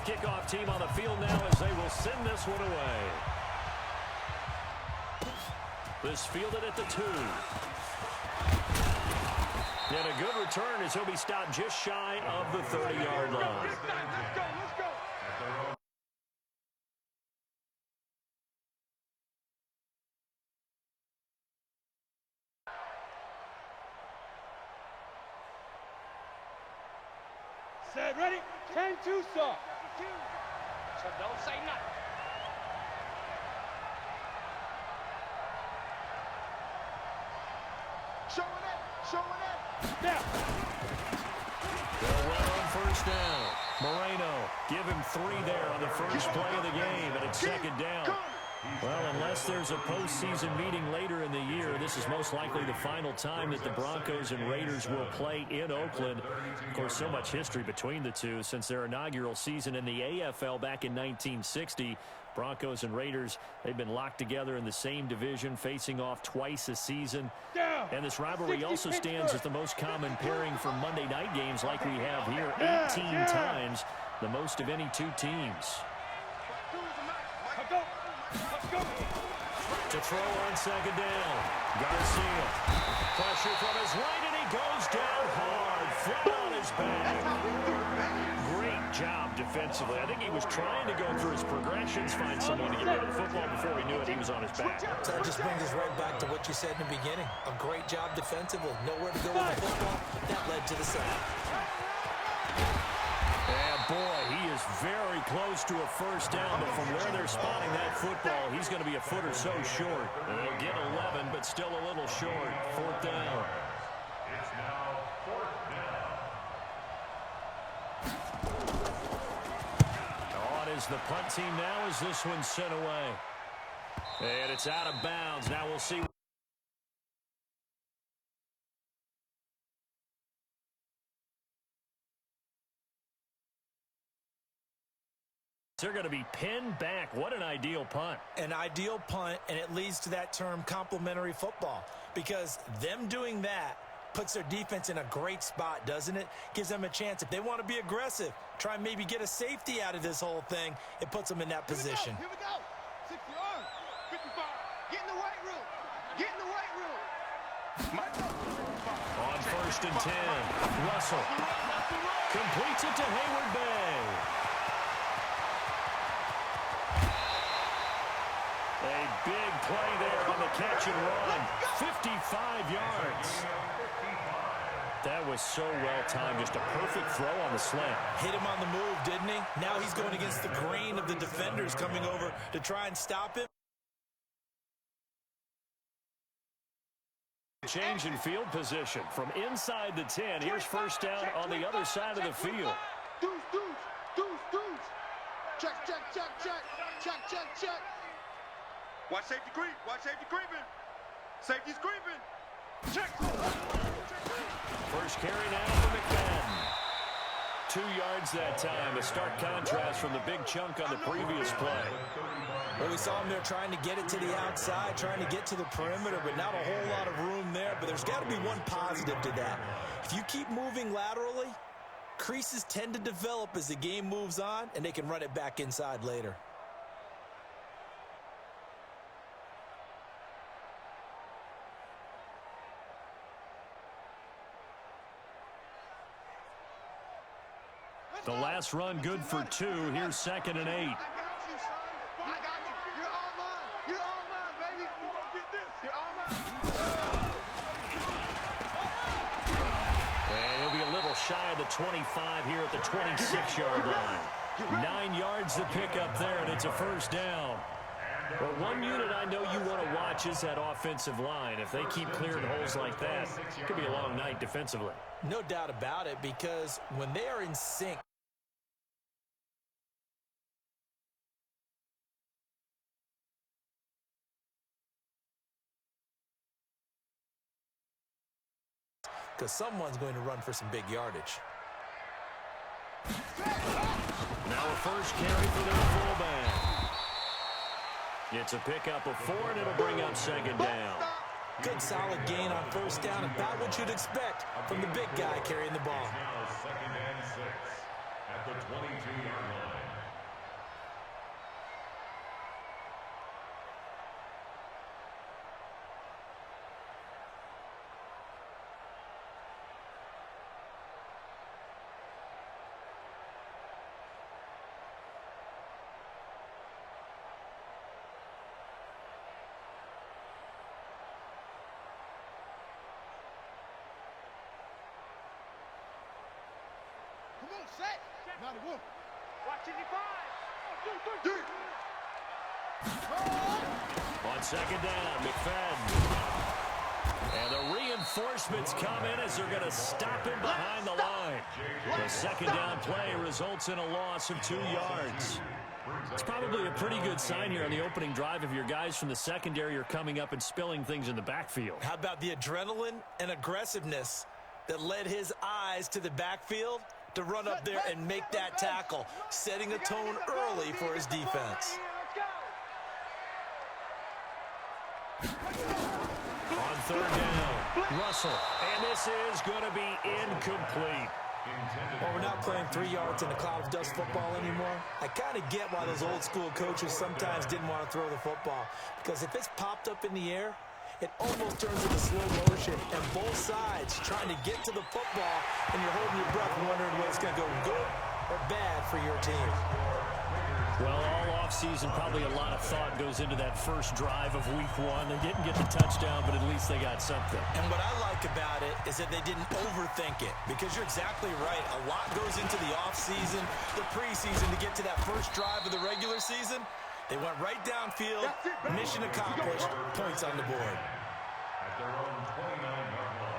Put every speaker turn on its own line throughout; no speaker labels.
kickoff team on the field now as they will send this one away. This fielded at the 2. And a good return as he'll be stopped just shy of the 30-yard line.
Let's go. Set, ready? 10-2, sir. So don't say nothing. Showing it. Now.
They'll run on first down. Moreno, give him 3 there on the first play of the game, and it's second down. Well, unless there's a postseason meeting later in the year, this is most likely the final time that the Broncos and Raiders will play in Oakland. Of course, so much history between the two since their inaugural season in the AFL back in 1960. Broncos and Raiders, they've been locked together in the same division, facing off twice a season. And this rivalry also stands as the most common pairing for Monday night games like we have here, 18 times, the most of any two teams. To throw on second down. Garcia. Pressure from his right, and he goes down hard, flat on his back. Great job defensively. I think he was trying to go through his progressions, find someone to get rid of the football before he knew it. He was on his back.
So that just brings us right back to what you said in the beginning. A great job defensively. Nowhere to go with the football. That led to the sack.
And boy, he is very close to a first down, but from where they're spotting that football, he's going to be a foot or so short. And they'll get 11, but still a little short. 4th down.
It's now 4th down.
On is the punt team now as this one's sent away. And it's out of bounds. Now we'll see. They're going to be pinned back. What an ideal punt.
An ideal punt, and it leads to that term complementary football, because them doing that puts their defense in a great spot, doesn't it? Gives them a chance. If they want to be aggressive, try and maybe get a safety out of this whole thing, it puts them in that position.
Here we go. 60 yards. 55. Get in the weight room. Get in the weight room.
On 1st and 10, Russell completes it to Hayward Bay. A big play there on the catch and run. 55 yards. That was so well timed. Just a perfect throw on the slant.
Hit him on the move, didn't he? Now he's going against the grain of the defenders coming over to try and stop him.
Change in field position from inside the 10. Here's first down on the other side of the field.
Deuce. Check. Watch safety creep. Creeping. Safety's creeping. Check.
First carry now for McFadden. 2 yards that time. A stark contrast from the big chunk on the previous play.
Well, we saw him there trying to get it to the outside, trying to get to the perimeter, but not a whole lot of room there. But there's got to be one positive to that. If you keep moving laterally, creases tend to develop as the game moves on, and they can run it back inside later.
The last run good for 2. Here's 2nd and 8.
I got you, son. I got you. You're all mine. You're all mine, baby. You won't get this. You're all mine.
And he'll be a little shy of the 25 here at the 26-yard line. 9 yards to pick up there, and it's a first down. Well, one unit I know you want to watch is that offensive line. If they keep clearing holes like that, it could be a long night defensively.
No doubt about it, because when they are in sync, because someone's going to run for some big yardage.
Now a first carry for their fullback. It's a pickup of 4, and it'll bring up 2nd down.
Good solid gain on first down, about what you'd expect from the big guy carrying the ball.
Now 2nd and 6 at the 22-yard line.
On second down, McFadden. And the reinforcements come in as they're going to stop him behind the line. The second down play results in a loss of 2 yards. It's probably a pretty good sign here on the opening drive if your guys from the secondary are coming up and spilling things in the backfield.
How about the adrenaline and aggressiveness that led his eyes to the backfield to run up there and make that tackle, setting a tone early for his defense.
On third down, Russell. And this is going to be incomplete.
Well, we're not playing 3 yards in a cloud of dust football anymore. I kind of get why those old school coaches sometimes didn't want to throw the football. Because if it's popped up in the air, it almost turns into slow motion. And both sides trying to get to the football, and you're holding your breath wondering whether it's going to go good or bad for your team.
Well, all offseason, probably a lot of thought goes into that first drive of week 1. They didn't get the touchdown, but at least they got something.
And what I like about it is that they didn't overthink it, because you're exactly right. A lot goes into the offseason, the preseason to get to that first drive of the regular season. They went right downfield, mission accomplished, points on the board.
At their own 29-yard line.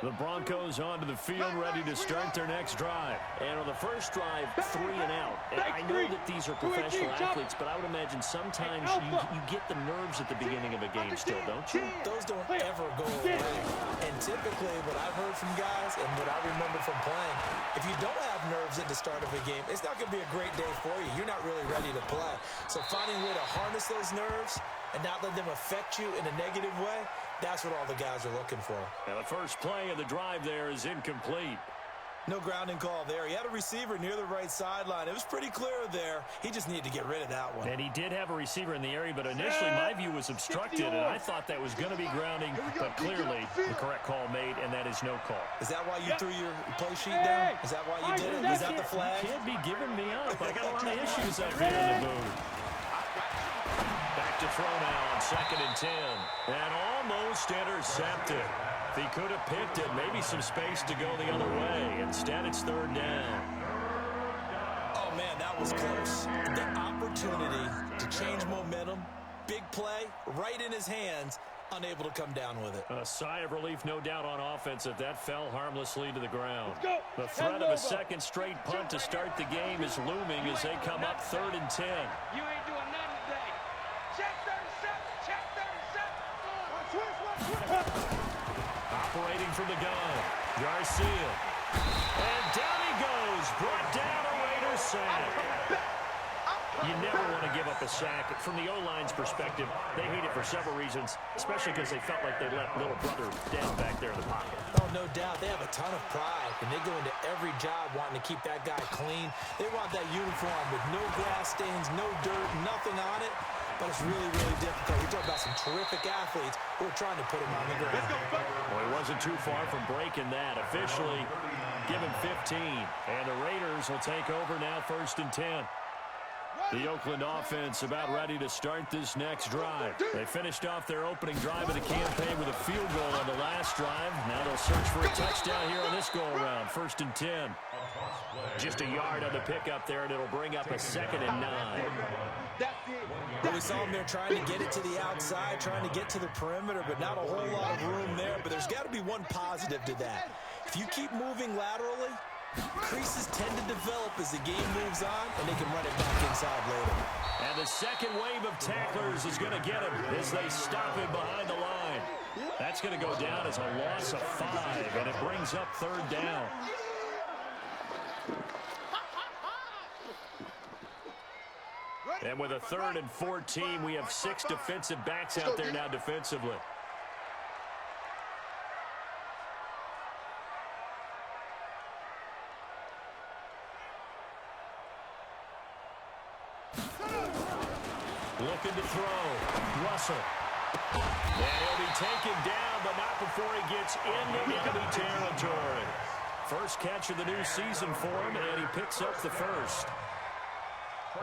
The Broncos onto the field, ready to start their next drive. And on the first drive, 3 and out. And I know that these are professional athletes, but I would imagine sometimes you get the nerves at the beginning of a game still, don't you?
Those don't ever go away. And typically, what I've heard from guys and what I remember from playing, if you don't have nerves at the start of a game, it's not going to be a great day for you. You're not really ready to play. So finding a way to harness those nerves and not let them affect you in a negative way, that's what all the guys are looking for.
Now the first play of the drive there is incomplete.
No grounding call there. He had a receiver near the right sideline. It was pretty clear there. He just needed to get rid of that one.
And he did have a receiver in the area, but initially my view was obstructed, and I thought that was going to be grounding, but clearly the correct call made, and that is no call.
Is that why you threw your play sheet down? Is that why you did it? Is that the flag?
You can't be giving me up. I got a lot of issues up here in the booth. Back to throw now on 2nd and 10. And almost intercepted. He could have picked it, maybe some space to go the other way. Instead, it's 3rd down.
Oh, man, that was close. The opportunity to change momentum, big play, right in his hands, unable to come down with it.
A sigh of relief, no doubt, on offense if that fell harmlessly to the ground. The threat of a second straight punt to start the game is looming as they come up 3rd and 10.
You ain't doing nothing today. Check 37. Check 37.
Operating from the gun, Garcia. And down he goes, brought down a Raiders sack. You never want to give up a sack. From the O-line's perspective, they hate it for several reasons, especially because they felt like they let little brother down back there in the pocket.
Oh, no doubt. They have a ton of pride, and they go into every job wanting to keep that guy clean. They want that uniform with no grass stains, no dirt, nothing on it. But it's really, really difficult. You're talking about some terrific athletes who are trying to put him on the ground.
Well, he wasn't too far from breaking that. Officially, give him 15. And the Raiders will take over now 1st and 10. The Oakland offense about ready to start this next drive. They finished off their opening drive of the campaign with a field goal on the last drive. Now they'll search for a touchdown here on this go-around. 1st and 10. Just a yard on the pickup there, and it'll bring up a 2nd and 9.
Well, we saw him there trying to get it to the outside, trying to get to the perimeter, but not a whole lot of room there. But there's got to be one positive to that. If you keep moving laterally, creases tend to develop as the game moves on, and they can run it back inside later.
And the second wave of tacklers is going to get him as they stop him behind the line. That's going to go down as a loss of 5, and it brings up 3rd down. And with a 3rd and 14, we have 6 defensive backs out there now defensively. Looking to throw. Russell. And he'll be taken down, but not before he gets into enemy territory. First catch of the new season for him, and he picks up the first.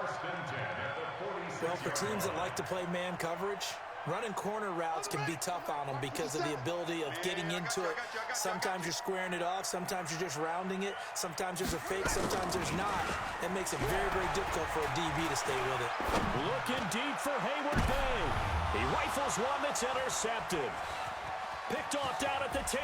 First and 10 at the 46.
Well, for teams that like to play man coverage, running corner routes can be tough on them because of the ability of getting into it. Sometimes you're squaring it off. Sometimes you're just rounding it. Sometimes there's a fake. Sometimes there's not. That makes it very, very difficult for a DB to stay with it.
Looking deep for Hayward Bay. He rifles one that's intercepted. Picked off down at the 10.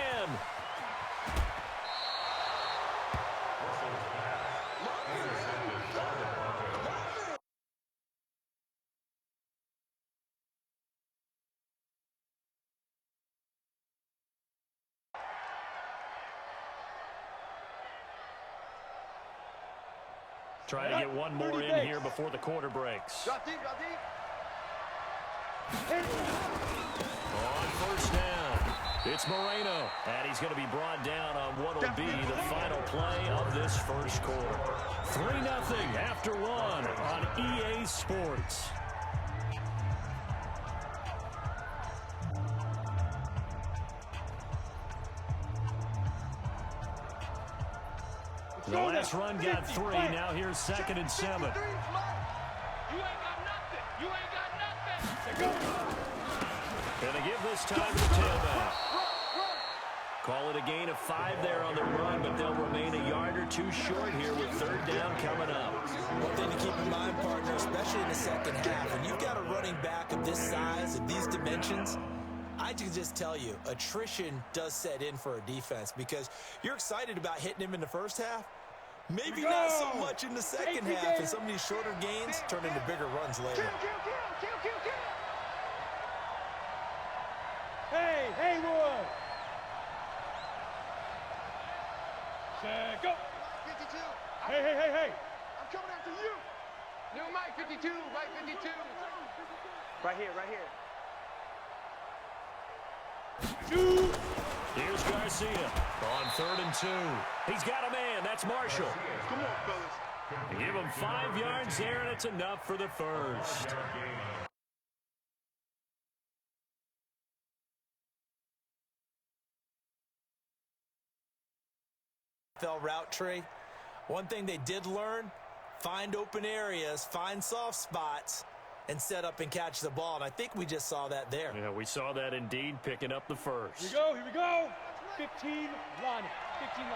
Trying to get one more in here before the quarter breaks.
Drop deep, drop deep.
On first down, it's Moreno. And he's going to be brought down on what will be the final play of this first quarter. 3-0 after one on EA Sports. The last run got 3. Now here's 2nd and 7.
You ain't got nothing. You ain't got nothing.
Gonna give this time to the tailback. Call it a gain of 5 there on the run, but they'll remain a yard or 2 short here with 3rd down coming up.
One thing to keep in mind, partner, especially in the second half, when you've got a running back of this size and these dimensions, I can just tell you, attrition does set in for a defense because you're excited about hitting him in the first half. Maybe not so much in the second half, and some of these shorter gains turn into bigger runs later.
Kill.
Hey, Haywood! Set, go!
52.
Hey!
I'm coming after you. New Mike 52, Mike 52.
Right here.
Shoot.
Here's Garcia on 3rd and 2. He's got a man. That's Marshall.
Come on, fellas.
Give him 5 yards there, and it's enough for the first.
Route tree. One thing they did learn, find open areas, find soft spots, and set up and catch the ball. And I think we just saw that there.
Yeah, we saw that indeed, picking up the first.
Here we go. 15 line. 15 line.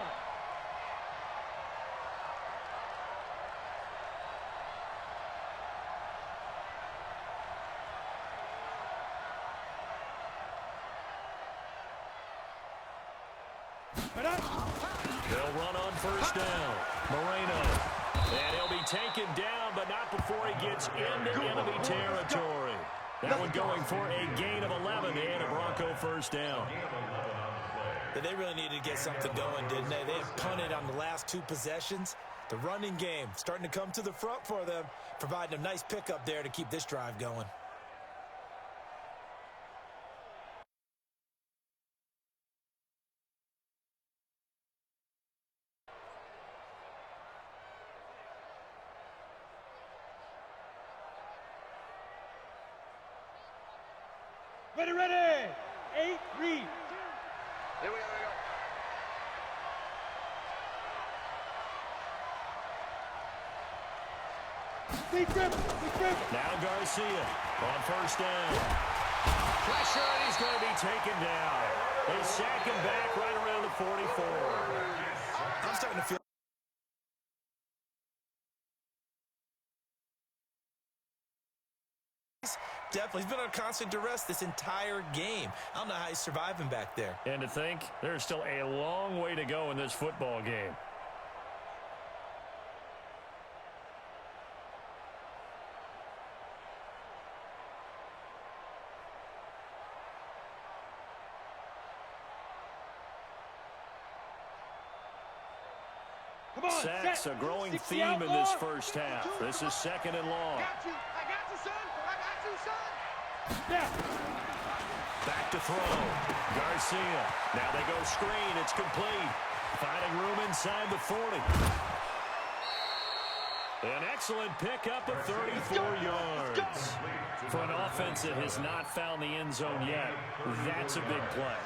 They'll run on first down. Moreno. And he'll be taken down, but not before he gets into enemy territory. That one going for a gain of 11 and a Bronco first down.
They really needed to get something going, didn't they? They have punted on the last 2 possessions. The running game starting to come to the front for them, providing a nice pickup there to keep this drive going.
Ready. 8, read.
Here we go.
Big grip.
Now Garcia on first down. Pressure, and he's going to be taken down. They sack him back right around the 44.
I'm starting to feel definitely. He's been on constant duress this entire game. I don't know how he's surviving back there.
And to think, there's still a long way to go in this football game. Sacks, a growing theme in this first half. This is 2nd and long.
I got you, son.
Back to throw. Garcia. Now they go screen. It's complete. Finding room inside the 40. An excellent pickup of 34 yards. For an offense that has not found the end zone yet, that's a big play.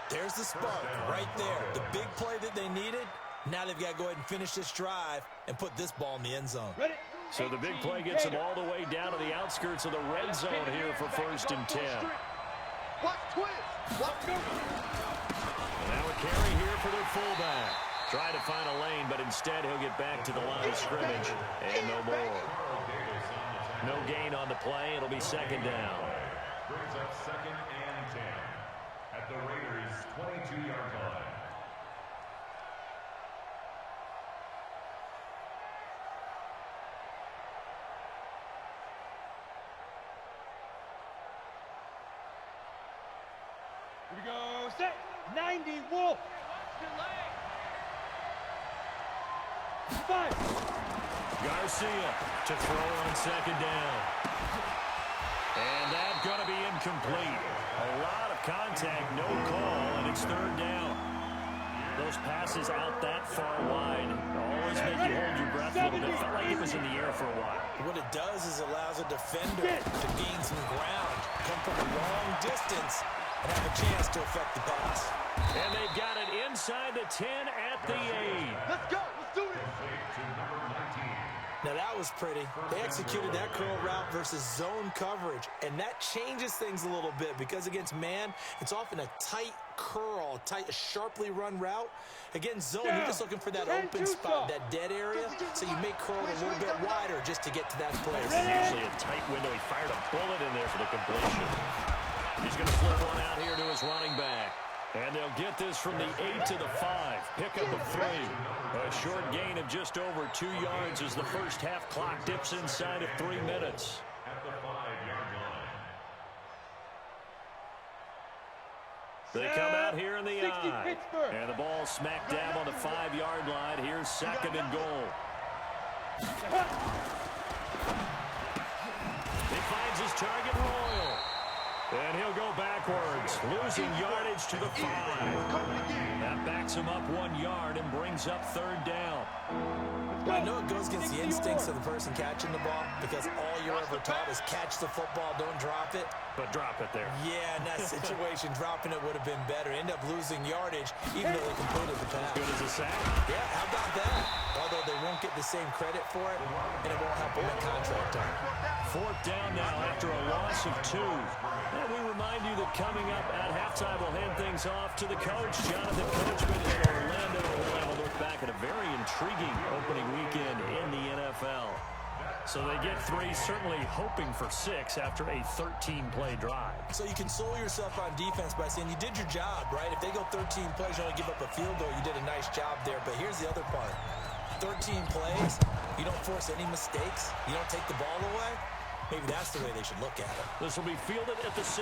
There's the spark right there. The big play that they needed. Now they've got to go ahead and finish this drive and put this ball in the end zone.
Ready.
So the big play gets him all the way down to the outskirts of the red zone here for 1st and 10.
Watch twist. Watch go.
And now a carry here for their fullback. Try to find a lane, but instead he'll get back to the line of scrimmage. And no more. No gain on the play. It'll be 2nd down.
Brings up 2nd and 10 at the Raiders' 22-yard line.
Here we go. Set. 90 Wolf. 5.
Garcia to throw on 2nd down. And that's going to be incomplete. A lot of contact, no call, and it's 3rd down. Those passes out that far wide always make you hold your breath a little bit. Felt like it was in the air for a while.
What it does is allows a defender to gain some ground, come from a long distance, and have a chance to affect the pass.
And they've got it inside the 10 at the 8.
Let's go. Let's do this.
Now that was pretty. They executed that curl route versus zone coverage, and that changes things a little bit because against man, it's often a tight curl, tight, sharply run route. Against zone, you're just looking for that open spot, that dead area, so you may curl it a little bit wider just to get to that place.
It's usually a tight window. He fired a bullet in there for the completion. He's going to flip one out here to his running back. And they'll get this from the 8 to the 5. Pick up a 3. A short gain of just over 2 yards as the first half clock dips inside of 3 minutes.
At the 5-yard line.
They come out here in the
60
eye.
Pittsburgh.
And the ball smack dab on the 5-yard line. Here's 2nd and goal. He finds his target, Royal. And he'll go backwards, losing yardage to the 5. That backs him up 1 yard and brings up 3rd down.
I know it goes against the instincts of the person catching the ball because all you're ever taught is catch the football, don't drop it.
But drop it there.
Yeah, in that situation, dropping it would have been better. End up losing yardage, even though they completed the pass.
Good as a sack.
Yeah, how about that? Although they won't get the same credit for it, and it won't help them in contract time.
4th down now after a loss of 2. And we remind you that coming up at halftime, we'll hand things off to the coach, Jonathan Coachman in Orlando. We'll have a look back at a very intriguing opening weekend in the NFL. So they get 3, certainly hoping for 6 after a 13-play drive.
So you console yourself on defense by saying you did your job, right? If they go 13 plays, you only give up a field goal, you did a nice job there. But here's the other part. 13 plays, you don't force any mistakes, you don't take the ball away. Maybe that's the way they should look at it.
This will be fielded at the 6.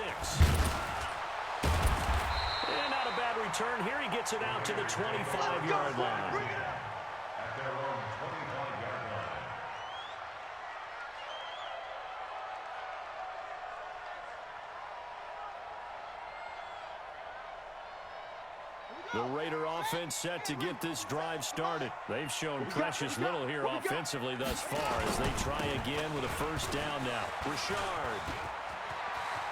And not a bad return. Here he gets it out to the 25-yard line.
At their own 25-yard line.
The Raider offense set to get this drive started. They've shown precious little here offensively thus far as they try again with a 1st down now. Richard.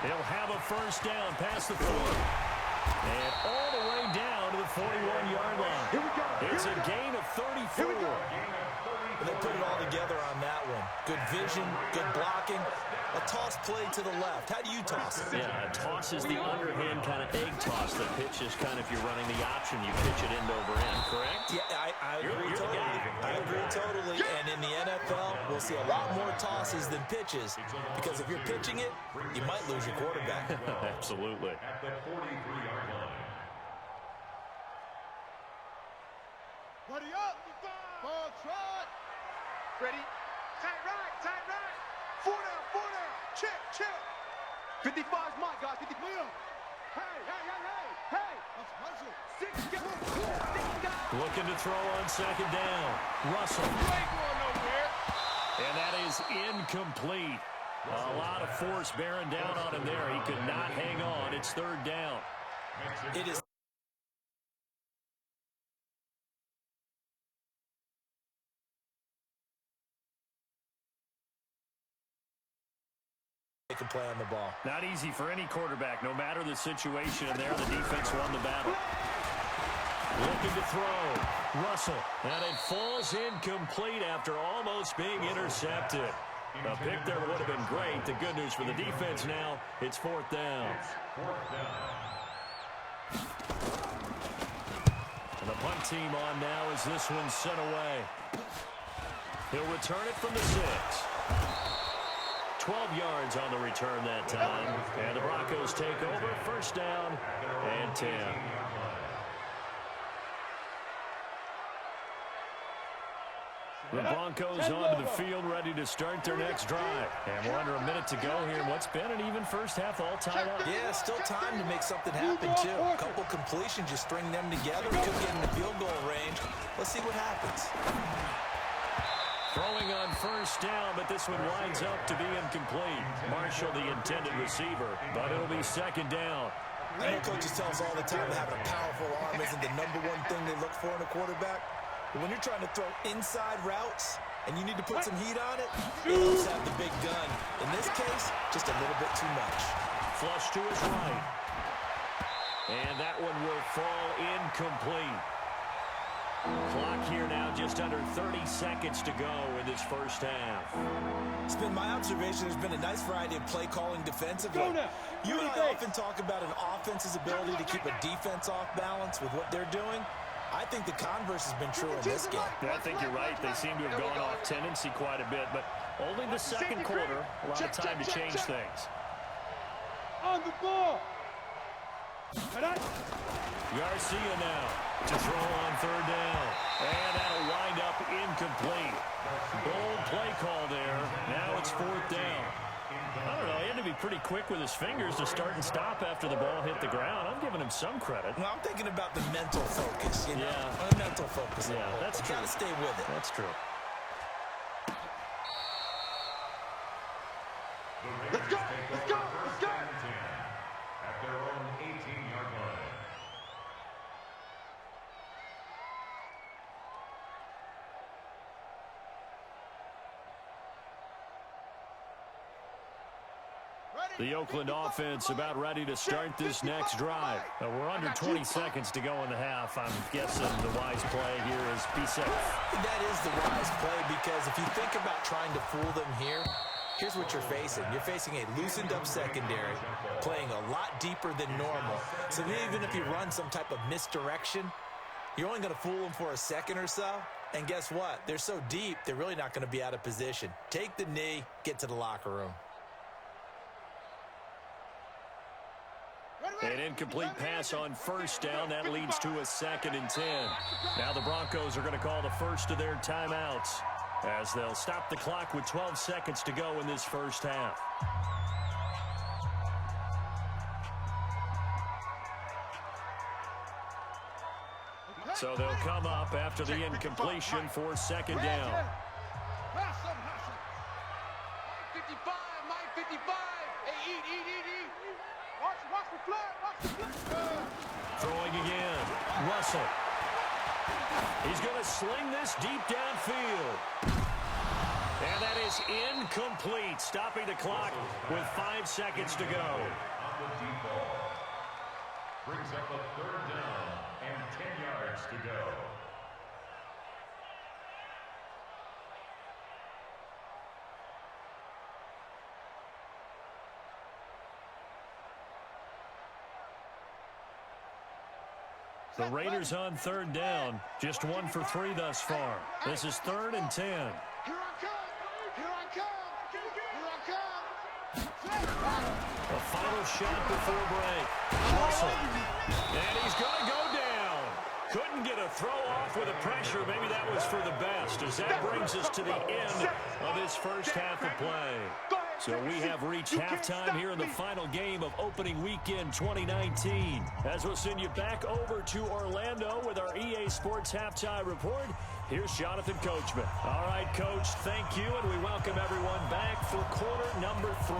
He'll have a 1st down past the 4. And all the way down to the 41-yard line. It's a gain of 34.
They put it all together on that one. Good vision, good blocking. A toss play to the left. How do you toss it?
Yeah, a toss is the underhand kind of egg toss. The pitch is kind of, if you're running the option, you pitch it end over end, correct?
Yeah, I agree
You're the
totally.
guy.
I agree totally. And in the NFL, we'll see a lot more tosses than pitches. Because if you're pitching it, you might lose your quarterback.
Absolutely.
At the 43-yard line.
Buddy up. Ball trot. Ready. Tight right. Tight right. 4 down. 4 down. Check. 55's mine, guys. 50. Hey. Hustle. 6 guys.
Looking to throw on 2nd down. Russell.
You ain't going nowhere.
And that is incomplete. A lot of force bearing down on him there. He could not hang on. It's 3rd down.
It is. They can play on the ball.
Not easy for any quarterback, no matter the situation. And there, the defense won the battle. Looking to throw. Russell, and it falls incomplete after almost being intercepted. A pick there would have been great. The good news for the defense now, it's fourth down. And the punt team on now as this one's sent away. He'll return it from the 6. 12 yards on the return that time. And the Broncos take over. First down and 10. The Broncos onto the field, ready to start their next drive. And we're under a minute to go here. What's been an even first half, all tied up.
Yeah, still time to make something happen, too. A couple completions, just string them together. Could get in the field goal range. Let's see what happens.
Throwing on first down, but this one winds up to be incomplete. Marshall, the intended receiver, but it'll be second down.
I know coaches tell us all the time that having a powerful arm isn't the #1 thing they look for in a quarterback. But when you're trying to throw inside routes and you need to put some heat on it, it helps have the big gun. In this case, just a little bit too much.
Flush to his right. And that one will fall incomplete. Clock here now just under 30 seconds to go in this first half.
It's been my observation there's been a nice variety of play calling defensively. You and I often talk about an offense's ability to keep a defense off balance with what they're doing. I think the converse has been true in this game.
Yeah, I think you're right. They seem to have gone off tendency quite a bit, but only the second quarter, a lot of time to change things.
On the ball.
Garcia now to throw on third down. And that'll wind up incomplete. Bold play call there. Now it's fourth down. I don't know. He had to be pretty quick with his fingers to start and stop after the ball hit the ground. I'm giving him some credit.
Well, I'm thinking about the mental focus. You know?
Yeah.
The mental focus.
Yeah, that's true.
Got to stay with it.
That's true.
Let's go! Let's go! Let's go!
At their own 18-yard line.
The Oakland offense about ready to start this next drive. We're under 20 seconds to go in the half. I'm guessing the wise play here is be safe.
That is the wise play because if you think about trying to fool them here, here's what you're facing. You're facing a loosened up secondary, playing a lot deeper than normal. So even if you run some type of misdirection, you're only going to fool them for a second or so. And guess what? They're so deep, they're really not going to be out of position. Take the knee, get to the locker room.
An incomplete pass on first down. That leads to a 2nd and 10. Now the Broncos are going to call the first of their timeouts as they'll stop the clock with 12 seconds to go in this first half. So they'll come up after the incompletion for second down.
55, Mike 55. Hey, eat. Watch the flag.
Throwing again. Russell. He's going to sling this deep downfield. And that is incomplete, stopping the clock with 5 seconds to go.
On the deep ball. Brings up a third down and 10 yards to go.
The Raiders on third down, just 1 for 3 thus far. This is 3rd and 10.
Here I come.
A final shot before break. Russell. And he's going to go down. Couldn't get a throw off with the pressure. Maybe that was for the best, as that brings us to the end of this first half of play. So we have reached halftime here in the final game of opening weekend 2019. As we'll send you back over to Orlando with our EA Sports Halftime Report, here's Jonathan Coachman. All right, Coach, thank you, and we welcome everyone back for quarter number 3.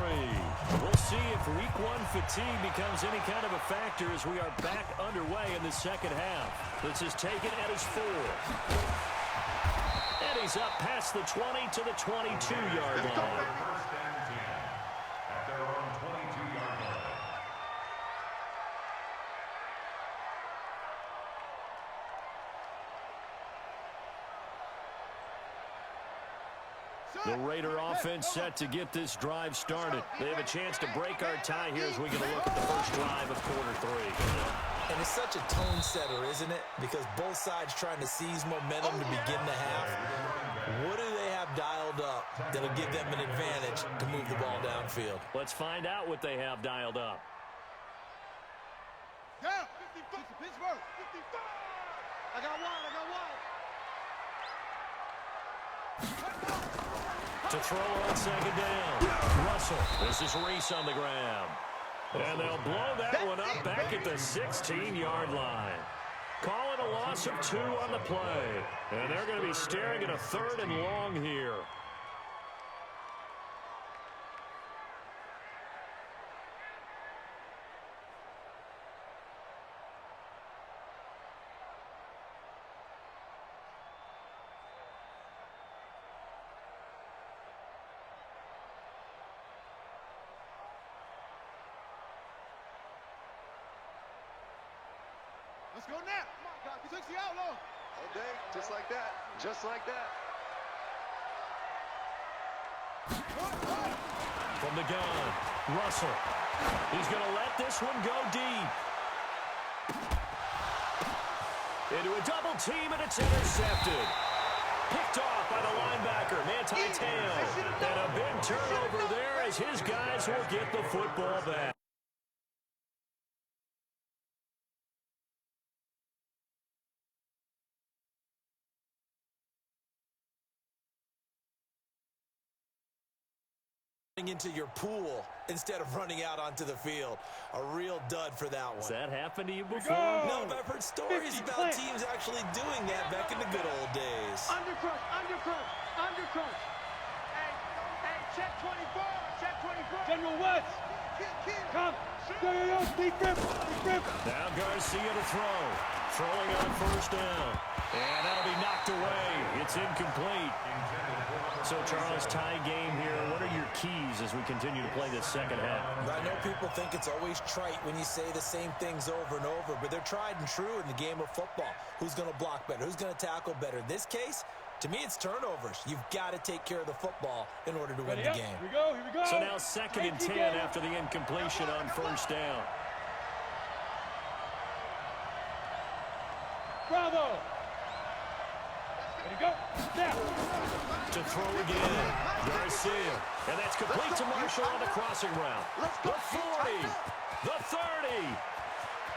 We'll see if week 1 fatigue becomes any kind of a factor as we are back underway in the second half. This is taken at his 4. And he's up past the 20 to the 22-yard line. The Raider offense set to get this drive started. They have a chance to break our tie here as we get a look at the first drive of quarter 3.
And it's such a tone setter, isn't it? Because both sides trying to seize momentum to begin the half. What do they have dialed up that'll give them an advantage to move the ball downfield?
Let's find out what they have dialed up.
Yeah, 55. Pittsburgh, 55. I got one.
To throw on second down. Russell. This is Reese on the ground. And they'll blow that one up back at the 16-yard line. Call it a loss of 2 on the play. And they're going to be staring at a 3rd and long here.
Let's go now. Come on, God. He takes the outlaw. All day, just like that. Just like that.
From the gun, Russell. He's going to let this one go deep. Into a double team, and it's intercepted. Picked off by the linebacker, Manti Te'o. And a big turnover there as his guys will get the football back.
Into your pool instead of running out onto the field. A real dud for that one.
Has that happened to you before?
No, but I've heard stories about teams actually doing that back in the good old days.
Undercrush. Hey, check 24. General West. Come. Yo, deep rip.
Now Garcia to throw. Throwing on first down. And that'll be knocked away. It's incomplete. So, Charles, tie game here. What are your keys as we continue to play this second half?
I know people think it's always trite when you say the same things over and over, but they're tried and true in the game of football. Who's going to block better? Who's going to tackle better? In this case, to me, it's turnovers. You've got to take care of the football in order to win the game.
Here we go.
So now 2nd and 10 after the incompletion on first down.
Bravo. Ready to go. Snap.
To throw again, Garcia. And that's complete to Marshall on the crossing route. The 40, the 30,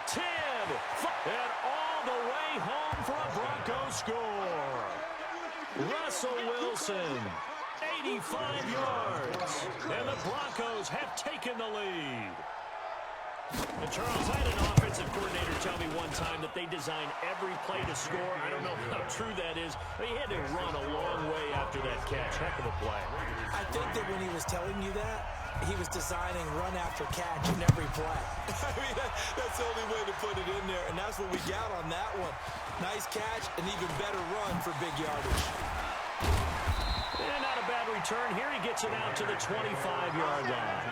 10, and all the way home for a Broncos score. Russell Wilson, 85 yards, and the Broncos have taken the lead. And Charles, I had an offensive coordinator tell me one time that they design every play to score. I don't know how true that is, but he had to run a long way after that catch. Heck of a play.
I think that when he was telling you that, he was designing run after catch in every play. I mean, that's the only way to put it in there, and that's what we got on that one. Nice catch, an even better run for big yardage.
And not a bad return. Here he gets it out to the 25-yard line.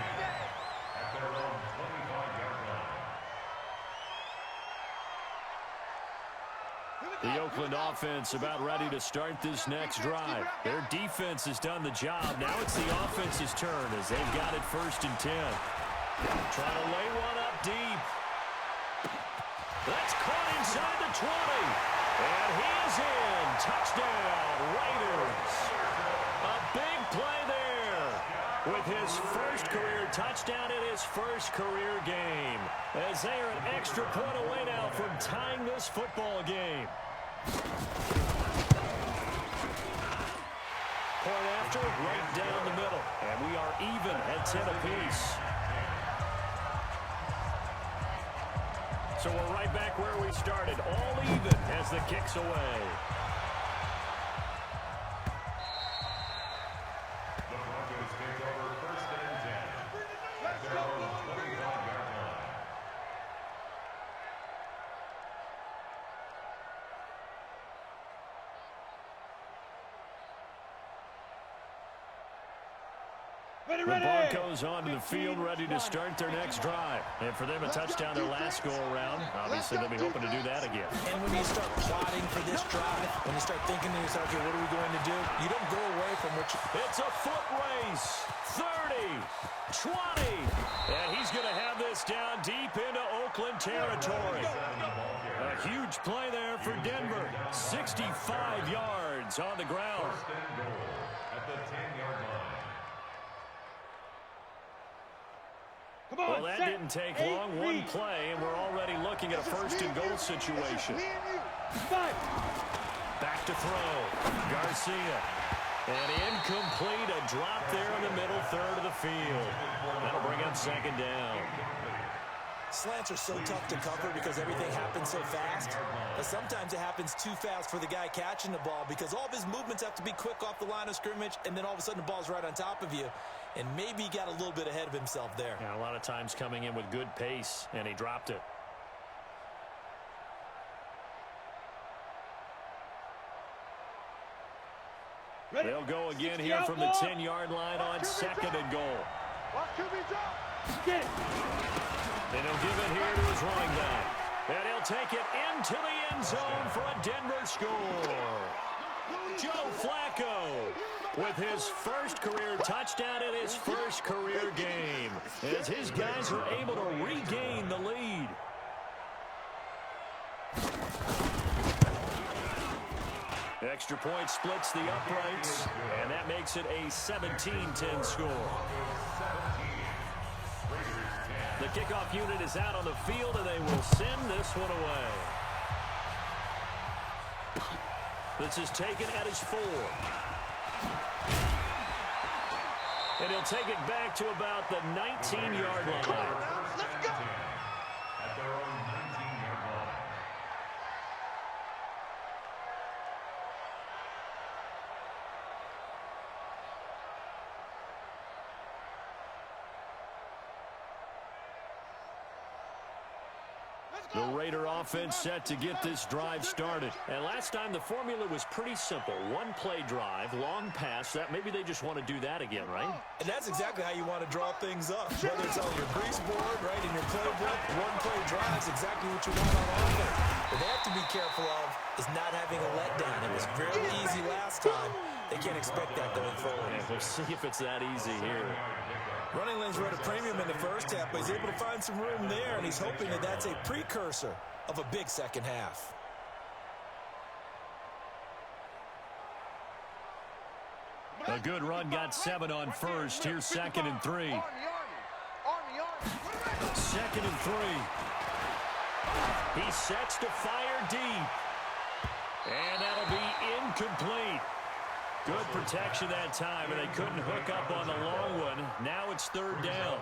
The Oakland offense about ready to start this next drive. Their defense has done the job. Now it's the offense's turn as they've got it 1st and 10. Trying to lay one up deep. That's caught inside the 20. And he is in. Touchdown, Raiders. A big play there with his first career touchdown in his first career game. As they are an extra point away now from tying this football game. Point after, right down the middle. And we are even at 10 apiece. So we're right back where we started. All even as the kick's away.
The Broncos take over 1st and 10. At their own 25-yard line.
The Broncos onto the field, ready to start their next drive. And for them, a touchdown their last go-around. Obviously, they'll be hoping to do that again.
And when you start plotting for this drive, when you start thinking to yourself, okay, what are we going to do? You don't go away from what you...
It's a foot race. 30, 20. And he's going to have this down deep into Oakland territory. A huge play there for Denver. 65 yards on the ground.
First and goal at the 10-yard line.
Well, that didn't take long. One play, and we're already looking at a first-and-goal situation. Back to throw. Garcia. And incomplete. A drop there in the middle third of the field. That'll bring up second down.
Slants are so tough to cover because everything happens so fast. But sometimes it happens too fast for the guy catching the ball because all of his movements have to be quick off the line of scrimmage, and then all of a sudden the ball's right on top of you. And maybe he got a little bit ahead of himself there.
Yeah, a lot of times coming in with good pace, and he dropped it. They'll go again here from the 10-yard line on second and goal. And he'll give it here to his running back. And he'll take it into the end zone for a Denver score. Joe Flacco with his first career touchdown in his first career game, as his guys are able to regain the lead. Extra point splits the uprights, and that makes it a 17-10 score. The kickoff unit is out on the field, and they will send this one away. This is taken at his 4. And he'll take it back to about the 19-yard line.
Let's go.
At their own 19-yard line.
The Raider offense set to get this drive started. And last time the formula was pretty simple. One play drive, long pass. That maybe they just want to do that again, right?
And that's exactly how you want to draw things up. Whether it's on your grease board, right, in your playbook, one play drive is exactly what you want on offense. What they have to be careful of is not having a letdown. It was very easy last time. They can't expect that going forward.
Yeah, we'll see if it's that easy here.
Running lanes were at a premium in the first half, but he's able to find some room there, and he's hoping that that's a precursor of a big second half.
A good run got 7 on first. Here's 2nd and 3. 2nd and 3. He sets to fire deep. And that'll be incomplete. Good protection that time, and they couldn't hook up on the long one. Now it's 3rd down.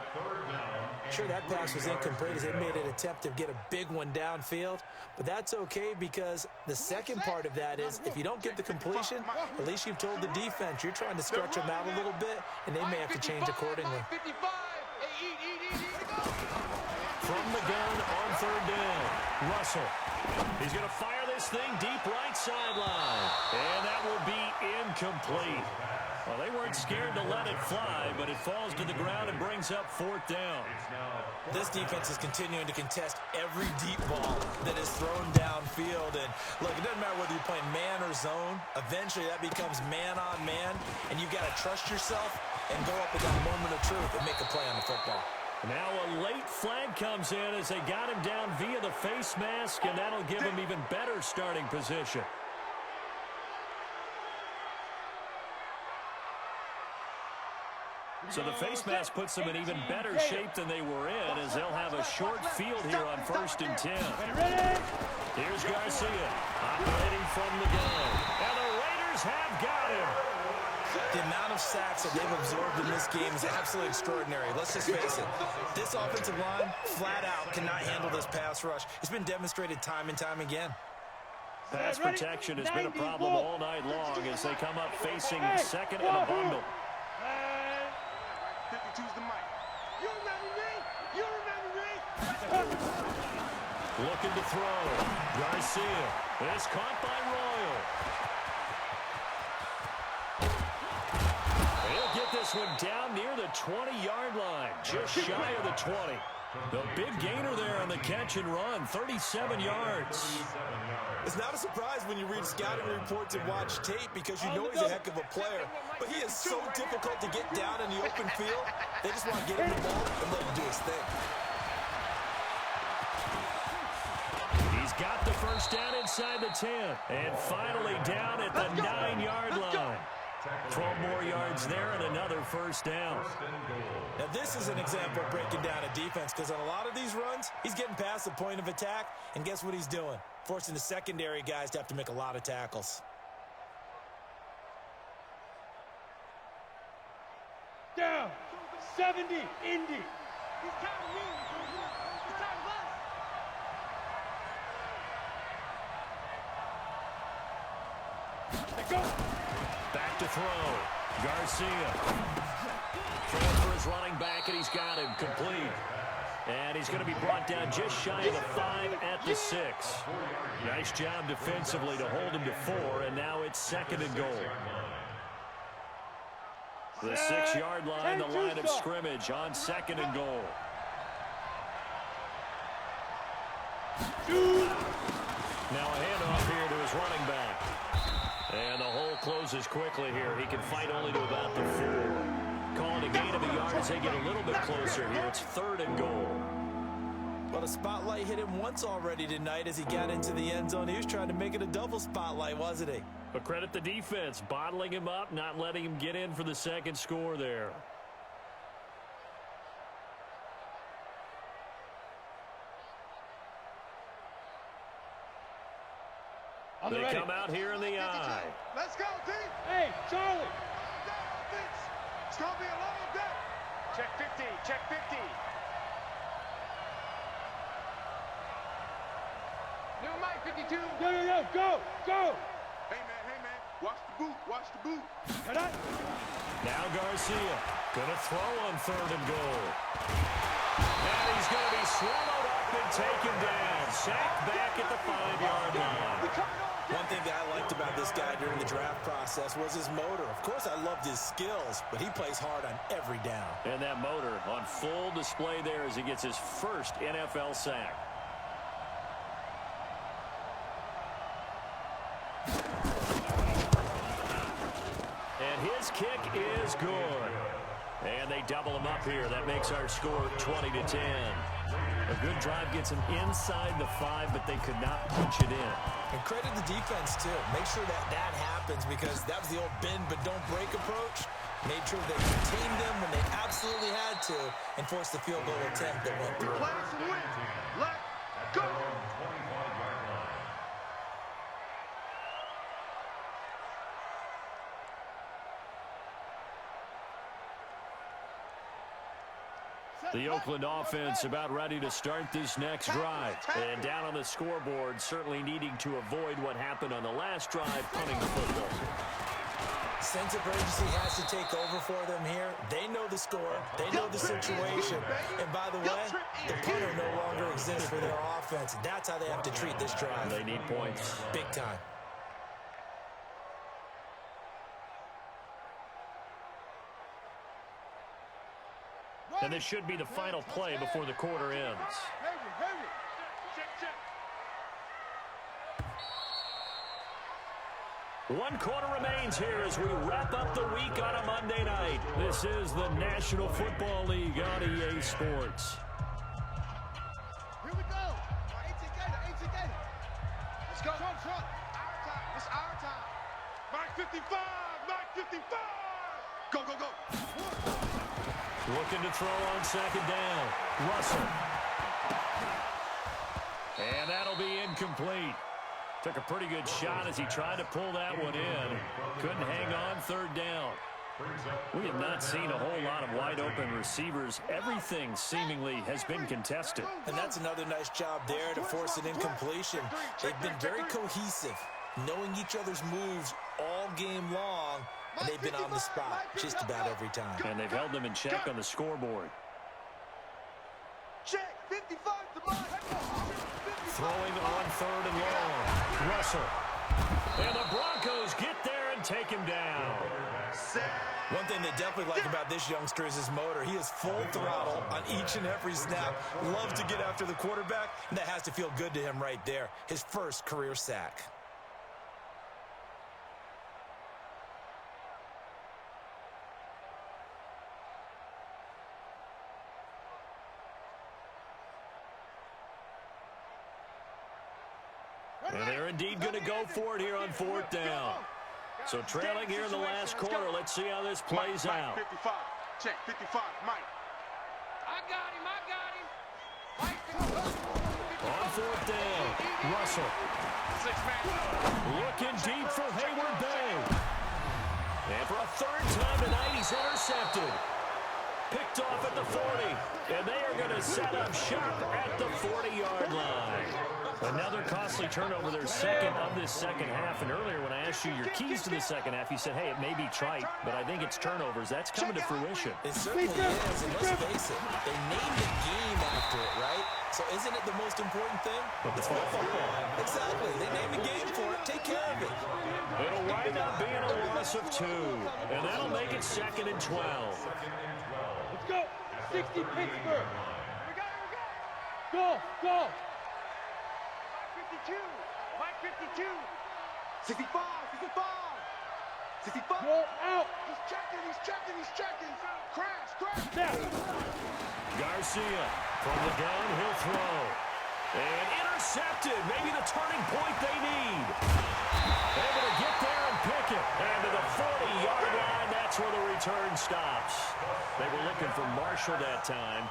Sure, that pass was incomplete as they made an attempt to get a big one downfield, but that's okay because the second part of that is if you don't get the completion, at least you've told the defense you're trying to stretch them out a little bit, and they may have to change accordingly.
From the gun on 3rd down, Russell. He's going to fire this thing deep right sideline. And that will be incomplete. Well, they weren't scared to let it fly, but it falls to the ground and brings up 4th down.
This defense is continuing to contest every deep ball that is thrown downfield. And, look, it doesn't matter whether you're playing man or zone. Eventually, that becomes man on man, and you've got to trust yourself and go up at that moment of truth and make a play on the football.
Now a late flag comes in as they got him down via the face mask, and that'll give him even better starting position. So the face mask puts them in even better shape than they were in, as they'll have a short field here on 1st and 10. Here's Garcia operating from the gun. And the Raiders have got him.
The amount of sacks that they've absorbed in this game is absolutely extraordinary. Let's just face it. This offensive line, flat out, cannot handle this pass rush. It's been demonstrated time and time again.
Pass protection has been a problem all night long as they come up facing 2nd and a bundle.
52's the mic. You remember me? You remember me?
Looking to throw. Garcia. It's caught by Royal. He'll get this one down near the 20-yard line, just shy of the 20. The big gainer there on the catch and run, 37 yards.
It's not a surprise when you read scouting reports and watch tape because you know he's a heck of a player. But he is so difficult to get down in the open field. They just want to get him the ball and let him do his thing.
He's got the first down inside the 10. And finally down at the 9-yard line. 12 more yards there and another first down.
Now this is an example of breaking down a defense because on a lot of these runs, he's getting past the point of attack, and guess what he's doing? Forcing the secondary guys to have to make a lot of tackles.
Down. 70. Indy.
He's counting me. He's counting us.
Let's go.
Back to throw. Garcia. Throw for his running back, and he's got him complete. And he's going to be brought down just shy of the 5 at the 6. Nice job defensively to hold him to 4, and now it's 2nd and goal. The 6-yard line, the line of scrimmage on 2nd and goal. Now a handoff here to his running back. And the hole closes quickly here. He can fight only to about the 4. Calling a gain of a yard as they get a little bit closer here. It's 3rd and goal.
Well, the spotlight hit him once already tonight as he got into the end zone. He was trying to make it a double spotlight, wasn't he?
But credit the defense, bottling him up, not letting him get in for the second score there. They come out here in the eye.
Let's go, team.
Hey, Charlie.
It's going to be a long day. Check 50. Check 50. New mic 52.
Go.
Hey, man. Watch the boot. Watch the boot.
Now Garcia going to throw on 3rd and goal. And he's going to be swallowed up and taken down. Sacked back at the 5-yard line.
One thing that I liked about this guy during the draft process was his motor. Of course, I loved his skills, but he plays hard on every down.
And that motor on full display there as he gets his first NFL sack. And his kick is good. And they double him up here. That makes our score 20-10. A good drive gets him inside the 5, but they could not punch it in.
And credit the defense, too. Make sure that happens because that was the old bend but don't break approach. Made sure they contained them when they absolutely had to and forced the field goal attempt that went through.
Let's go.
The Oakland offense about ready to start this next drive. And down on the scoreboard, certainly needing to avoid what happened on the last drive, punting the football.
Sense of urgency has to take over for them here. They know the score. They know the situation. And by the way, the punter no longer exists for their offense. That's how they have to treat this drive.
They need points.
Big time.
And this should be the final play before the quarter ends. One quarter remains here as we wrap up the week on a Monday night. This is the National Football League on EA Sports.
Here we go. 18 Gator. Let's go. Our time. It's our time. Mark 55. Go.
Looking to throw on 2nd down. Russell. And that'll be incomplete. Took a pretty good shot as he tried to pull that one in. Couldn't hang on 3rd down. We have not seen a whole lot of wide open receivers. Everything seemingly has been contested.
And that's another nice job there to force an incompletion. They've been very cohesive, knowing each other's moves all game long. And they've been on the spot just about every time.
And they've held them in check on the scoreboard.
Check. 55 to mine.
Throwing on 3rd and long. Russell. And the Broncos get there and take him down.
One thing they definitely like about this youngster is his motor. He is full throttle on each and every snap. Loves to get after the quarterback, and that has to feel good to him right there. His first career sack.
And they're indeed going to go for it here on 4th down. So trailing here in the last quarter. Let's see how this plays out.
55. Check 55. Mike.
I got him. Mike 55.
On 4th down, Russell.
6-man.
Looking deep for Hayward Bay. And for a 3rd time tonight, he's intercepted. Picked off at the 40. And they are going to set up shop at the 40-yard line. Another costly turnover, their second of this second half. And earlier when I asked you your keys to the second half, you said, hey, it may be trite, but I think it's turnovers. That's coming to fruition.
It certainly is, and let's face it, they named the game after it, right? So isn't it the most important thing? It's football. Exactly. They named the game for it. Take care of it.
It'll wind up being a loss of 2. And that'll make it 2nd and 12.
Let's go. 60 Pittsburgh. Go.
52. Mike 52. 65. 65.
Go out.
He's checking. Crash.
Now.
Garcia from the downhill throw. And intercepted. Maybe the turning point they need. Able to get there and pick it. And to the 40-yard line, that's where the return stops. They were looking for Marshall that time.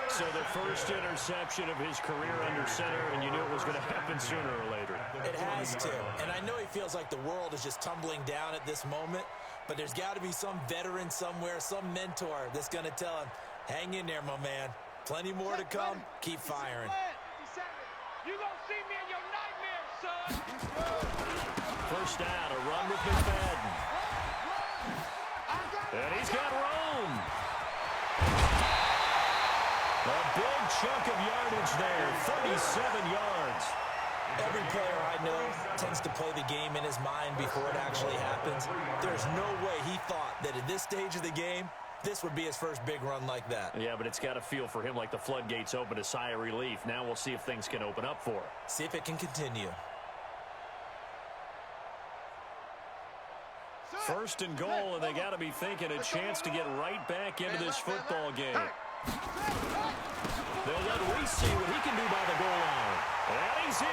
So the first interception of his career under center, and you knew it was going to happen sooner or later.
It has to. And I know he feels like the world is just tumbling down at this moment, but there's got to be some veteran somewhere, some mentor that's going to tell him, hang in there, my man. Plenty more to come. Keep firing.
You gonna see me in your nightmares, son.
First down, a run with McFadden. And he's got Rome. A big chunk of yardage there, 37 yards.
Every player I know tends to play the game in his mind before it actually happens. There's no way he thought that at this stage of the game, this would be his first big run like that.
Yeah, but it's got to feel for him like the floodgates open, a sigh of relief. Now we'll see if things can open up for him.
See if it can continue.
First and goal, and they got to be thinking a chance to get right back into this football game. They'll let Reese see what he can do by the goal line. And he's in.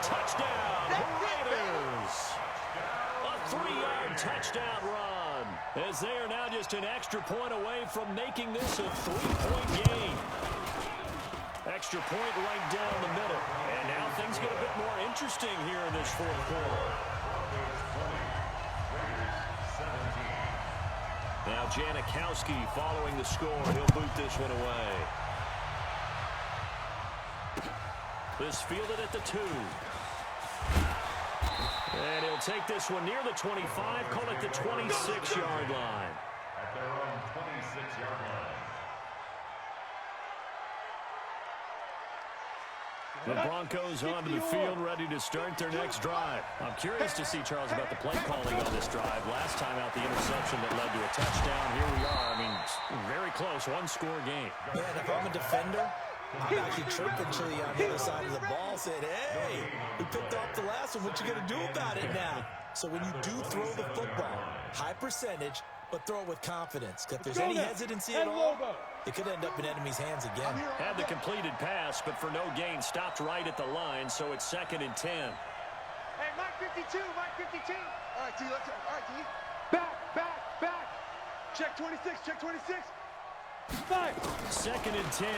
Touchdown, Raiders. A 3-yard touchdown run, as they are now just an extra point away from making this a 3-point game. Extra point right down the middle. And now things get a bit more interesting here in this 4th quarter. Now Janikowski following the score. He'll boot this one away. This fielded at the 2. And he'll take this one near the 25, call it the 26-yard line.
At their own 26-yard line.
The Broncos onto the field, ready to start their next drive. I'm curious to see, Charles, about the play calling on this drive. Last time out, the interception that led to a touchdown. Here we are. I mean, very close, one-score game.
Man, if I'm a defender, I'm actually chirping Chili on the other side of the ball, saying, hey, we picked off the last one. What you going to do about it now? So when you do throw the football, high percentage, but throw it with confidence. If there's any hesitancy at all, it could end up in enemy's hands again.
Had the completed pass, but for no gain, stopped right at the line, so it's 2nd and 10.
Hey, Mike 52. All right, T, let's go. All right, T. Back. Check 26.
5.
2nd and 10.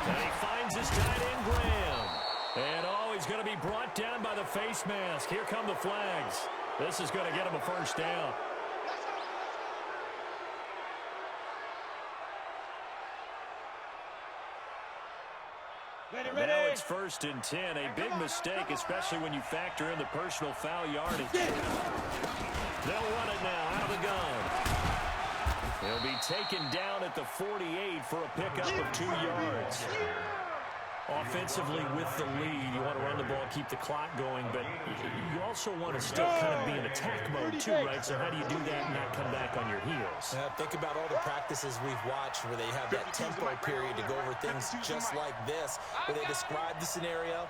And he finds his tight end, Graham. And, he's going to be brought down by the face mask. Here come the flags. This is going to get him a first down.
Ready.
Now it's 1st and 10. A big mistake, especially when you factor in the personal foul yardage. They'll run it now out of the gun. He'll be taken down at the 48 for a pickup of 2 yards. Offensively with the lead, you want to run the ball, keep the clock going, but you also want to still kind of be in attack mode too, right? So how do you do that and not come back on your heels?
Think about all the practices we've watched where they have that tempo period to go over things just like this, where they describe the scenario,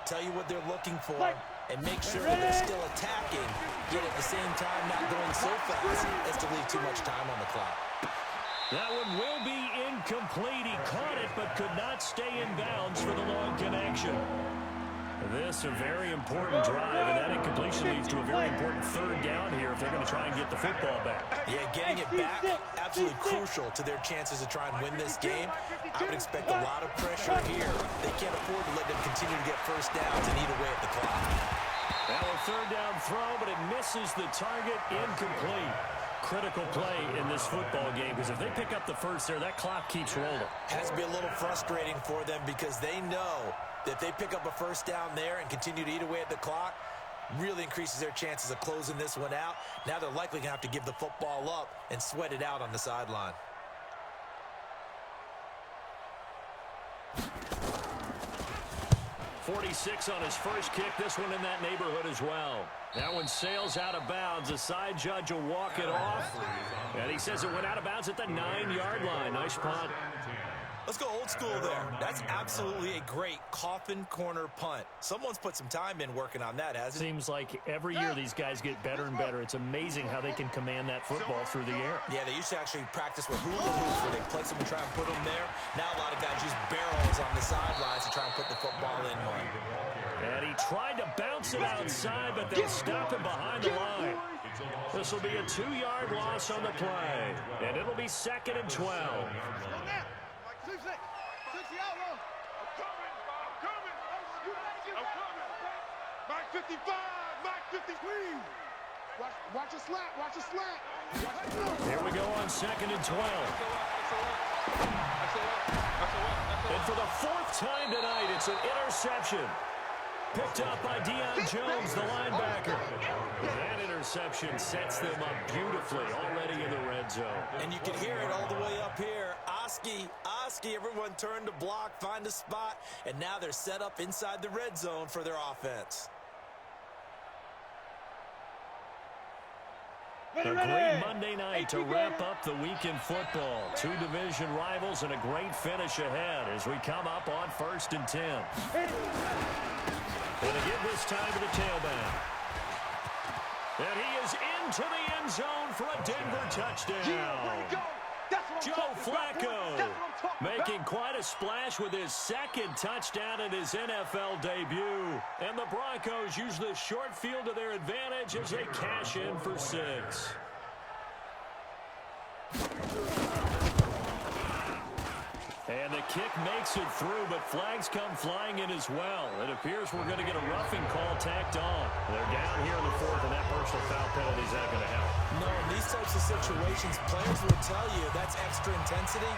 tell you what they're looking for, and make sure that they're still attacking, yet at the same time not going so fast as to leave too much time on the clock.
That one will be incomplete. He caught it but could not stay in bounds for the long connection. This a very important drive, and that incompletion leads to a very important third down here if they're going to try and get the football back.
Yeah, getting it back, absolutely crucial to their chances to try and win this game. I would expect a lot of pressure here. They can't afford to let them continue to get first downs and eat away at the clock.
Now a third down throw, but it misses the target, incomplete. Critical play in this football game, because if they pick up the first there, that clock keeps rolling.
Has to be a little frustrating for them because they know that if they pick up a first down there and continue to eat away at the clock, really increases their chances of closing this one out. Now they're likely going to have to give the football up and sweat it out on the sideline.
.46 on his first kick. This one in that neighborhood as well. That one sails out of bounds. The side judge will walk it off. And he says it went out of bounds at the 9-yard line. Nice punt.
Let's go old school there. That's absolutely a great coffin corner punt. Someone's put some time in working on that, hasn't it?
Seems like every year these guys get better and better. It's amazing how they can command that football through the air.
Yeah, they used to actually practice with hula hoops where they place them and try and put them there. Now a lot of guys use barrels on the sidelines to try and put the football in one.
And he tried to bounce it outside, but they'll stop him behind the line. This will be a 2-yard loss on the play. And it'll be 2nd and 12.
Mike 55, Mike 50, please. Watch a slat, watch a slat.
Here we go on 2nd and 12. And for the 4th time tonight, it's an interception. Picked up by Deion Jones, the linebacker. That interception sets them up beautifully already in the red zone.
And you can hear it all the way up here. Oski, everyone turned to block, find a spot, and now they're set up inside the red zone for their offense.
A great Monday night to wrap up the week in football. 2 division rivals and a great finish ahead as we come up on 1st and 10. And again this time to the tailback. And he is into the end zone for a Denver touchdown. Joe Flacco making quite a splash with his 2nd touchdown in his NFL debut. And the Broncos use this short field to their advantage as they cash in for 6. And the kick makes it through, but flags come flying in as well. It appears we're going to get a roughing call tacked on. They're down here in the 4th, and that personal foul penalty is not going to help.
No, in these types of situations, players will tell you that's extra intensity.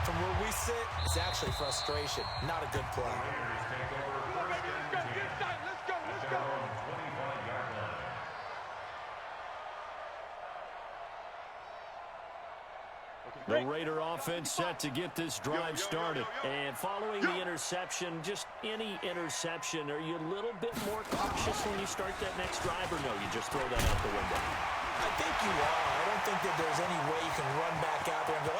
From where we sit, it's actually frustration. Not a good play.
Let's go.
The Raider offense set to get this drive started. And following the interception, just any interception, are you a little bit more cautious when you start that next drive, or no, you just throw that out the window?
I think you are. I don't think that there's any way you can run back out there and go,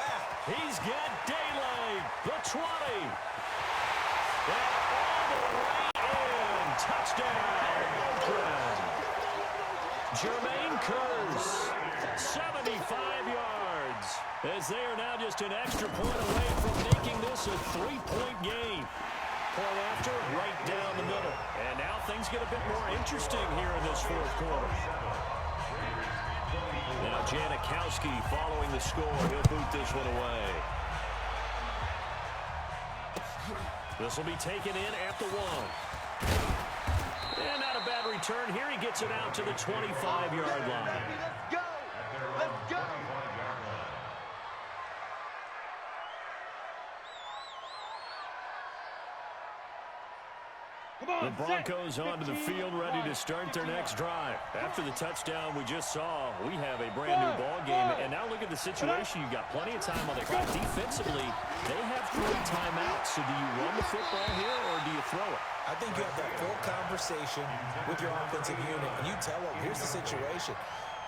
He's got daylight. The 20. And all the way in. Touchdown. Jermaine Kearse, 75 yards. As they are now just an extra point away from making this a 3-point game. Point after, right down the middle. And now things get a bit more interesting here in this 4th quarter. Now Janikowski following the score. He'll boot this one away. This will be taken in at the 1. And not a bad return here. He gets it out to the 25-yard line.
Let's go. Let's go. Come on.
The Broncos onto the field, ready to start their next drive. After the touchdown we just saw, we have a brand-new ball game. And now look at the situation. You've got plenty of time on the clock. Defensively, they have 3 timeouts. So do you run the football here or do you throw it?
I think you have that full conversation with your offensive unit, and you tell them, here's the situation.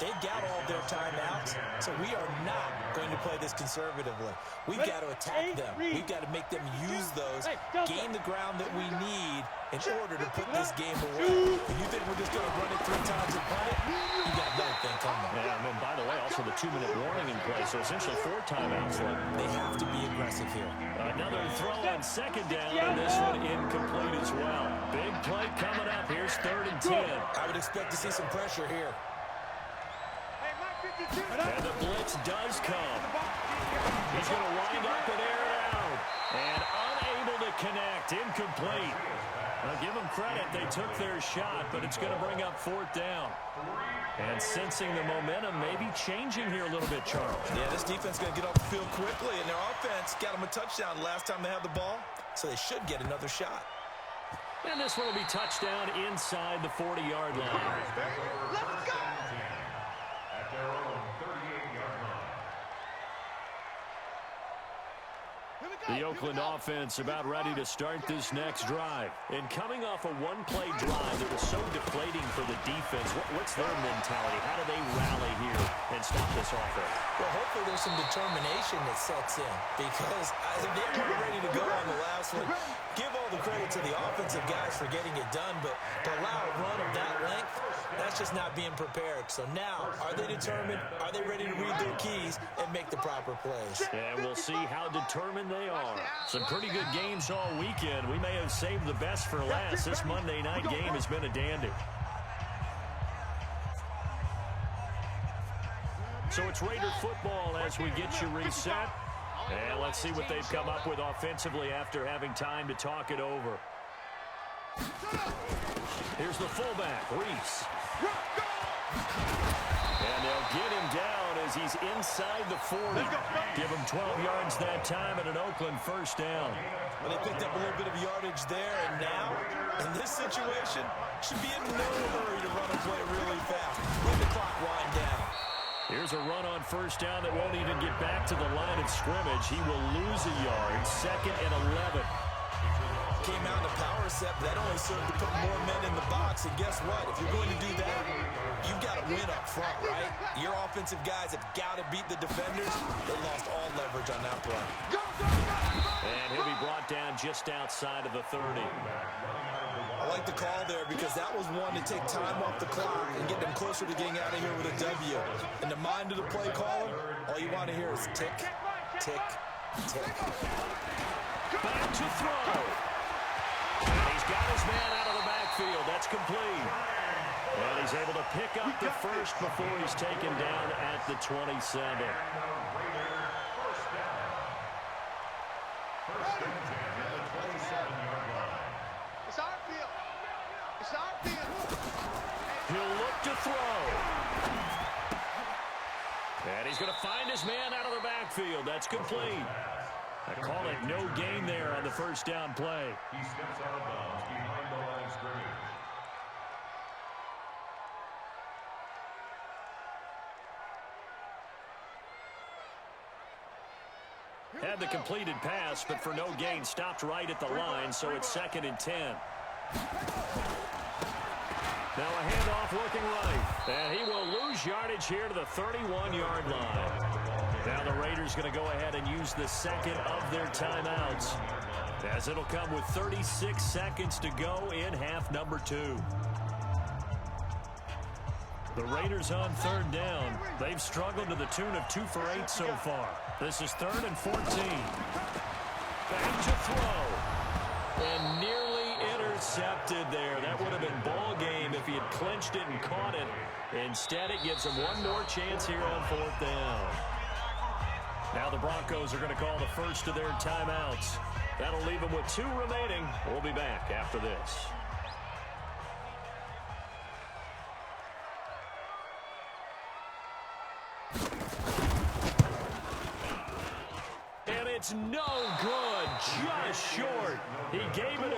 They've got all their timeouts, so we are not going to play this conservatively. We've got to attack them. We've got to make them use those, gain the ground that we need in order to put this game away. If you think we're just going to run it 3 times and punt it, you got another thing coming.
Yeah, and then, by the way, also the 2-minute warning in play, so essentially 4 timeouts left.
They have to be aggressive here.
Another throw on second down, and this one incomplete as well. Big play coming up. Here's 3rd and 10.
I would expect to see some pressure here.
And the blitz does come. He's going to wind up and air it out. And unable to connect. Incomplete. Now, give them credit. They took their shot, but it's going to bring up 4th down. And sensing the momentum maybe changing here a little bit, Charles.
Yeah, this defense is going to get off the field quickly, and their offense got them a touchdown last time they had the ball, so they should get another shot.
And this one will be touchdown inside the 40-yard line.
Let's go!
At their own 38-yard line.
The Oakland offense about ready to start this next drive. And coming off a one-play drive that was so deflating for the defense, what's their mentality? How do they rally here and stop this offense?
Well, hopefully there's some determination that sets in because they were ready to go on the last one. Give all the credit to the offensive guys for getting it done, but to allow a run of that length, that's just not being prepared. So now, are they determined? Are they ready to read their keys and make the proper plays?
And we'll see how determined they are. Some pretty good games all weekend. We may have saved the best for last. This Monday night game has been a dandy. So it's Raider football as we get you reset. And let's see what they've come up with offensively after having time to talk it over. Here's the fullback, Reese. And they'll get him down as he's inside the 40. Give him 12 yards that time and an Oakland 1st down.
Well, they picked up a little bit of yardage there, and now, in this situation, should be in no hurry to run a play really fast. Let the clock wind down.
Here's a run on 1st down that won't even get back to the line of scrimmage. He will lose a yard. 2nd and 11.
Came out in a power set, but that only served to put more men in the box. And guess what? If you're going to do that, you've got to win up front, right? Your offensive guys have got to beat the defenders. They lost all leverage on that play.
And he'll be brought down just outside of the 30.
I like the call there because that was one to take time off the clock and get them closer to getting out of here with a W. In the mind of the play caller, all you want to hear is tick, tick, tick.
Back to throw. And he's got his man out of the backfield. That's complete. And he's able to pick up the 1st before he's taken down at the 27.
It's our field. It's our field.
He'll look to throw. And he's going to find his man out of the backfield. That's complete. I call it no gain there on the 1st down play.
He steps out of bounds behind the line of scrimmage.
Had the completed pass, but for no gain, stopped right at the line, so it's 2nd and 10. Now a handoff looking right. And he will lose yardage here to the 31-yard line. Now the Raiders going to go ahead and use the 2nd of their timeouts, as it'll come with 36 seconds to go in half number 2. The Raiders on 3rd down. They've struggled to the tune of 2 for 8 so far. This is 3rd and 14. Back to throw. And nearly intercepted there. That would have been ball game if he had clinched it and caught it. Instead, it gives him one more chance here on 4th down. Now the Broncos are going to call the 1st of their timeouts. That'll leave them with 2 remaining. We'll be back after this. And it's no good. Just short. He gave it a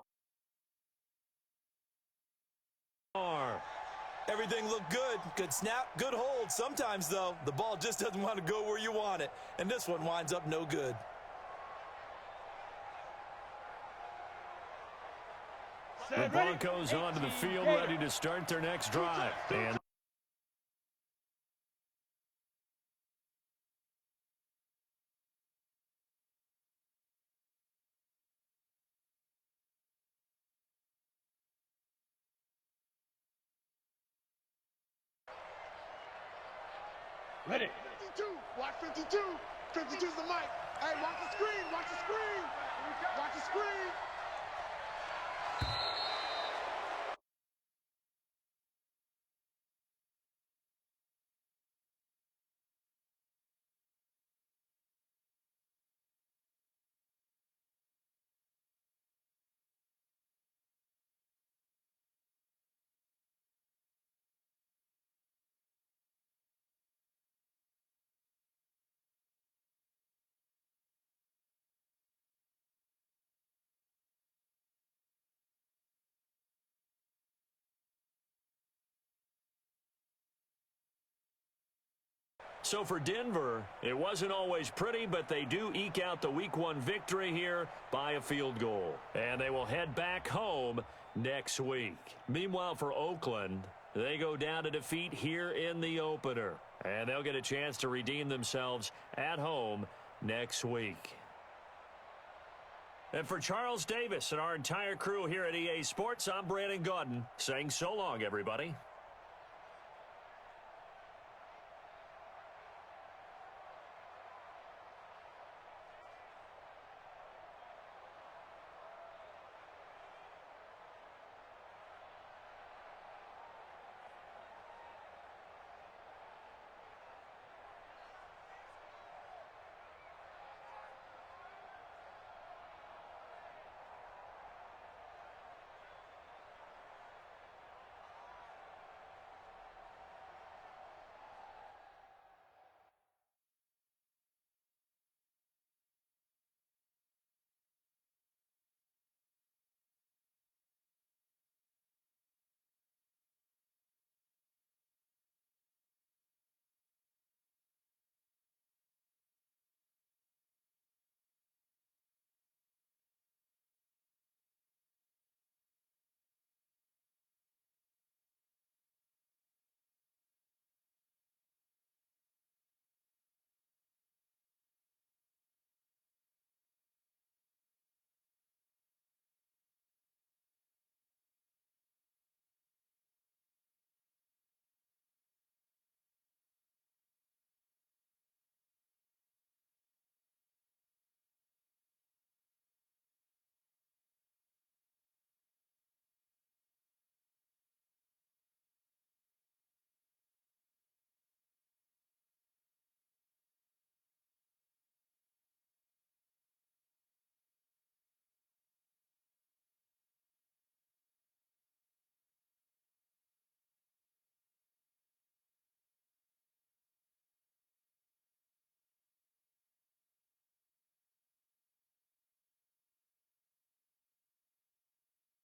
look good. Good snap, good hold. Sometimes, though, the ball just doesn't want to go where you want it. And this one winds up no good.
The Broncos onto the field ready to start their next drive. And
Ready. 52. Watch 52. 52's the mic. Hey, watch the screen. Watch the screen. Watch the screen.
so for Denver, it wasn't always pretty, but they do eke out the Week 1 victory here by a field goal. And they will head back home next week. Meanwhile, for Oakland, they go down to defeat here in the opener. And they'll get a chance to redeem themselves at home next week. And for Charles Davis and our entire crew here at EA Sports, I'm Brandon Gaudin saying so long, everybody.